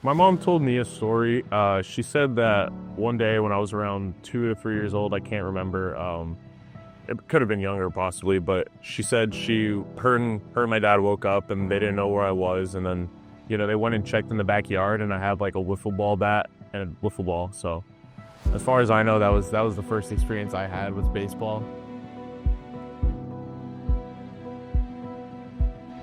My mom told me a story. She said that one day when I was around 2 to 3 years old, I can't remember. It could have been younger, possibly, but she said her and my dad woke up and they didn't know where I was, and then, they went and checked in the backyard, and I had like a wiffle ball bat and a wiffle ball. So, as far as I know, that was the first experience I had with baseball.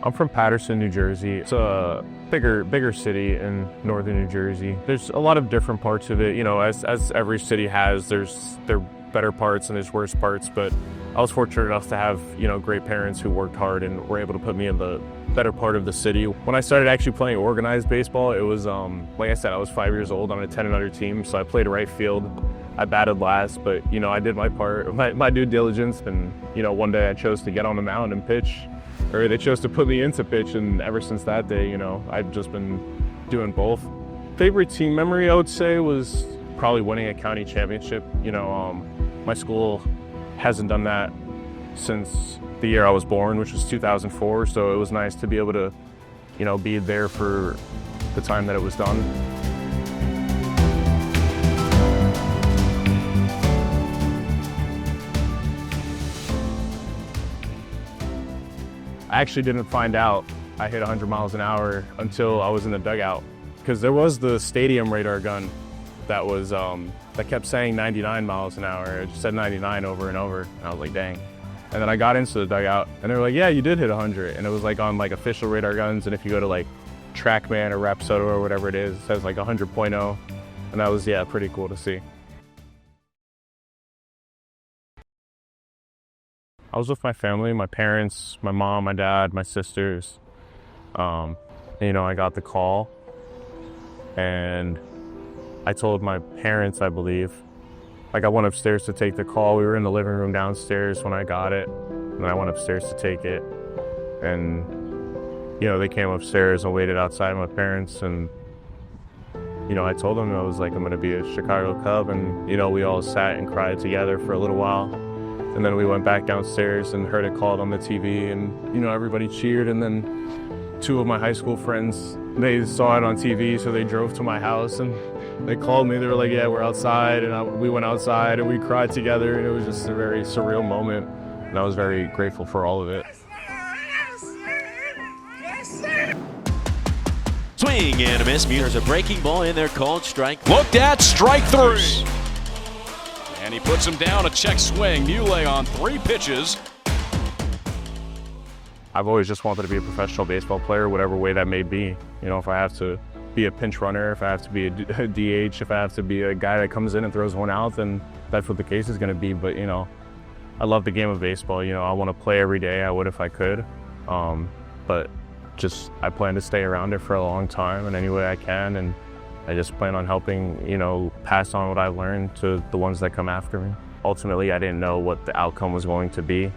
I'm from Paterson, New Jersey. It's a bigger city in northern New Jersey. There's a lot of different parts of it, as every city has. There's their better parts and there's worse parts, but I was fortunate enough to have, great parents who worked hard and were able to put me in the better part of the city. When I started actually playing organized baseball, it was, like I said, I was 5 years old on a 10 and under team, so I played right field. I batted last, but, I did my part, my due diligence, and, one day I chose to get on the mound and pitch. Or they chose to put me into pitch, and ever since that day, I've just been doing both. Favorite team memory, I would say, was probably winning a county championship. My school hasn't done that since the year I was born, which was 2004, so it was nice to be able to, be there for the time that it was done. I actually didn't find out I hit 100 miles an hour until I was in the dugout, because there was the stadium radar gun that was that kept saying 99 miles an hour. It just said 99 over and over, and I was like, dang. And then I got into the dugout, and they were like, yeah, you did hit 100, and it was like on like official radar guns, and if you go to like TrackMan or Rapsodo or whatever it says like 100.0, and that was, yeah, pretty cool to see. I was with my family, my parents, my mom, my dad, my sisters. I got the call, and I told my parents, I believe. Like, I went upstairs to take the call. We were in the living room downstairs when I got it, and I went upstairs to take it. And, they came upstairs and waited outside my parents, and, I told them, I was like, I'm going to be a Chicago Cub, and, we all sat and cried together for a little while. And then we went back downstairs and heard it called on the TV, and, everybody cheered. And then two of my high school friends, they saw it on TV, so they drove to my house and they called me. They were like, yeah, we're outside. And we went outside and we cried together, and it was just a very surreal moment. And I was very grateful for all of it. Swing and a miss. There's a breaking ball in there called strike. Looked at, strike three. And he puts him down, a check swing. Mulé on 3 pitches. I've always just wanted to be a professional baseball player, whatever way that may be. If I have to be a pinch runner, if I have to be a DH, if I have to be a guy that comes in and throws one out, then that's what the case is going to be. But, I love the game of baseball. I want to play every day. I would if I could. But I plan to stay around it for a long time in any way I can. And I just plan on helping, pass on what I've learned to the ones that come after me. Ultimately, I didn't know what the outcome was going to be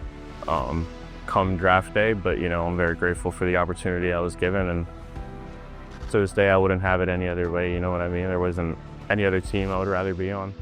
come draft day, but, I'm very grateful for the opportunity I was given. And to this day, I wouldn't have it any other way, you know what I mean? There wasn't any other team I would rather be on.